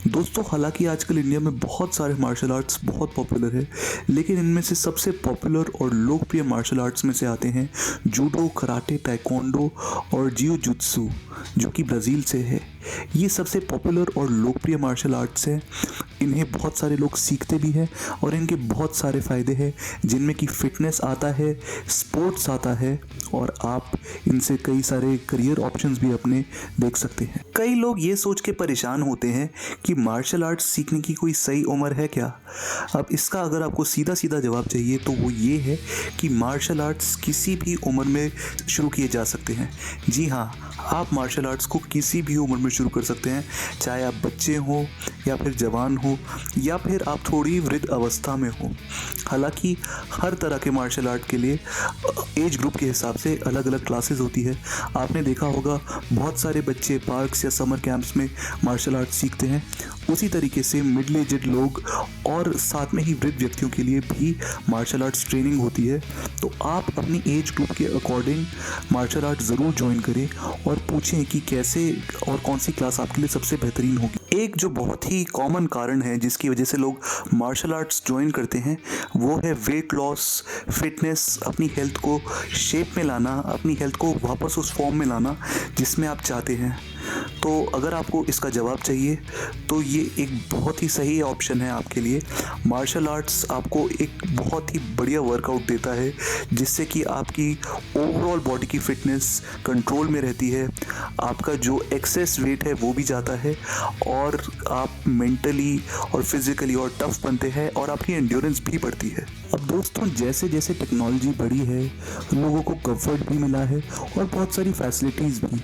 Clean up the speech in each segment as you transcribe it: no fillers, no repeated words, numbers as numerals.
दोस्तों हालांकि आजकल इंडिया में बहुत सारे मार्शल आर्ट्स बहुत पॉपुलर है, लेकिन इनमें से सबसे पॉपुलर और लोकप्रिय मार्शल आर्ट्स में से आते हैं जूडो, कराटे, ताइक्वांडो और जियो जुत्सु, जो कि ब्राज़ील से है। ये सबसे पॉपुलर और लोकप्रिय मार्शल आर्ट्स हैं। इन्हें बहुत सारे लोग सीखते भी हैं और इनके बहुत सारे फ़ायदे हैं, जिनमें कि फ़िटनेस आता है, स्पोर्ट्स आता है और आप इनसे कई सारे करियर ऑप्शंस भी अपने देख सकते हैं। कई लोग ये सोच के परेशान होते हैं कि मार्शल आर्ट्स सीखने की कोई सही उम्र है क्या। अब इसका अगर आपको सीधा सीधा जवाब चाहिए तो वो ये है कि मार्शल आर्ट्स किसी भी उम्र में शुरू किए जा सकते हैं। जी हाँ, आप मार्शल आर्ट्स को किसी भी उम्र में शुरू कर सकते हैं, चाहे आप बच्चे हों या फिर जवान हो या फिर आप थोड़ी वृद्ध अवस्था में हो। हालांकि हर तरह के मार्शल आर्ट के लिए एज ग्रुप के हिसाब से अलग अलग क्लासेस होती है। आपने देखा होगा बहुत सारे बच्चे पार्क्स या समर कैंप्स में मार्शल आर्ट सीखते हैं। उसी तरीके से मिडिल एजड लोग और साथ में ही वृद्ध व्यक्तियों के लिए भी मार्शल आर्ट्स ट्रेनिंग होती है। तो आप अपनी एज ग्रुप के अकॉर्डिंग मार्शल आर्ट ज़रूर ज्वाइन करें और पूछें कि कैसे और कौन सी क्लास आपके लिए सबसे बेहतरीन होगी। एक जो बहुत ही कॉमन कारण है जिसकी वजह से लोग मार्शल आर्ट्स ज्वाइन करते हैं वो है वेट लॉस, फिटनेस, अपनी हेल्थ को शेप में लाना, अपनी हेल्थ को वापस उस फॉर्म में लाना जिसमें आप चाहते हैं। तो अगर आपको इसका जवाब चाहिए तो ये एक बहुत ही सही ऑप्शन है आपके लिए। मार्शल आर्ट्स आपको एक बहुत ही बढ़िया वर्कआउट देता है जिससे कि आपकी ओवरऑल बॉडी की फिटनेस कंट्रोल में रहती है, आपका जो एक्सेस वेट है वो भी जाता है और आप मेंटली और फिज़िकली और टफ बनते हैं और आपकी एंड्योरेंस भी बढ़ती है। अब दोस्तों जैसे जैसे टेक्नोलॉजी बढ़ी है, लोगों को कंफर्ट भी मिला है और बहुत सारी फैसिलिटीज़ भी।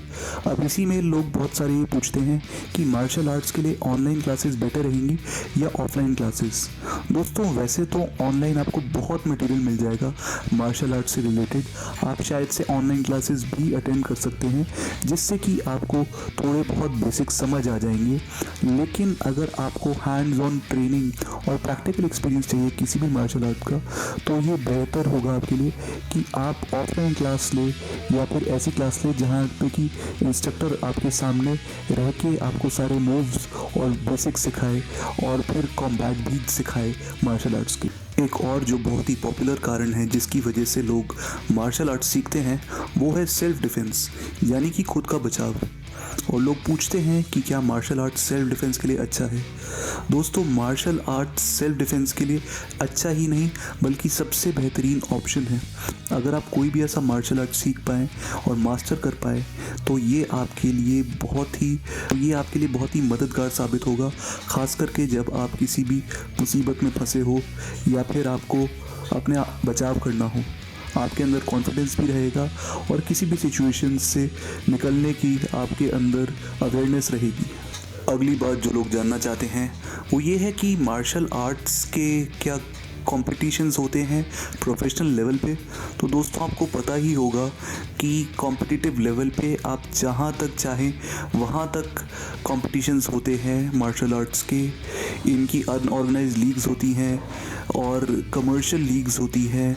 अब इसी में लोग बहुत सारे ये पूछते हैं कि मार्शल आर्ट्स के लिए ऑनलाइन क्लासेस बेटर रहेंगी या ऑफलाइन क्लासेस। दोस्तों वैसे तो ऑनलाइन आपको बहुत मटेरियल मिल जाएगा मार्शल आर्ट से रिलेटेड। आप शायद से ऑनलाइन क्लासेस भी अटेंड कर सकते हैं जिससे कि आपको थोड़े बहुत बेसिक समझ आ जाएंगे। लेकिन अगर आपको हैंड्स ऑन ट्रेनिंग और प्रैक्टिकल एक्सपीरियंस चाहिए किसी भी मार्शल आर्ट का, तो ये बेहतर होगा आपके लिए कि आप ऑफलाइन क्लास ले या फिर ऐसी क्लास ले जहाँ पे कि इंस्ट्रक्टर आपके सामने रह के आपको सारे मूव्स और बेसिक सिखाए और फिर कॉम्बैट भी सिखाए मार्शल आर्ट्स की। एक और जो बहुत ही पॉपुलर कारण है जिसकी वजह से लोग मार्शल आर्ट्स सीखते हैं वो है सेल्फ डिफेंस, यानी कि खुद का बचाव। और लोग पूछते हैं कि क्या मार्शल आर्ट सेल्फ डिफेंस के लिए अच्छा है। दोस्तों मार्शल आर्ट सेल्फ डिफेंस के लिए अच्छा ही नहीं बल्कि सबसे बेहतरीन ऑप्शन है। अगर आप कोई भी ऐसा मार्शल आर्ट सीख पाएँ और मास्टर कर पाए तो ये आपके लिए बहुत ही मददगार साबित होगा, ख़ास करके जब आप किसी भी मुसीबत में फंसे हो या फिर आपको अपने बचाव करना हो। आपके अंदर कॉन्फिडेंस भी रहेगा और किसी भी सिचुएशन से निकलने की आपके अंदर अवेयरनेस रहेगी। अगली बात जो लोग जानना चाहते हैं वो ये है कि मार्शल आर्ट्स के क्या कॉम्पिटिशन्स होते हैं प्रोफेशनल लेवल पे। तो दोस्तों आपको पता ही होगा कि कॉम्पिटिटिव लेवल पे आप जहाँ तक चाहें वहाँ तक कॉम्पिटिशन्स होते हैं मार्शल आर्ट्स के। इनकी अनऑर्गेनाइज्ड लीग्स होती हैं और कमर्शियल लीग्स होती हैं,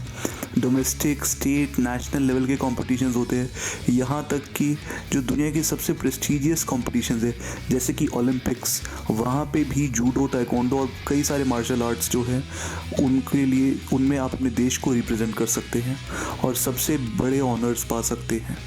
डोमेस्टिक, स्टेट, नेशनल लेवल के कॉम्पिटिशन्स होते हैं। यहाँ तक कि जो दुनिया की सबसे प्रेस्टीजियस कॉम्पिटिशन्स है जैसे कि ओलंपिक्स, वहाँ पे भी जूडो, ताइक्वांडो और कई सारे मार्शल आर्ट्स जो हैं उनके लिए उनमें आप अपने देश को रिप्रेजेंट कर सकते हैं और सबसे बड़े ऑनर्स पा सकते हैं।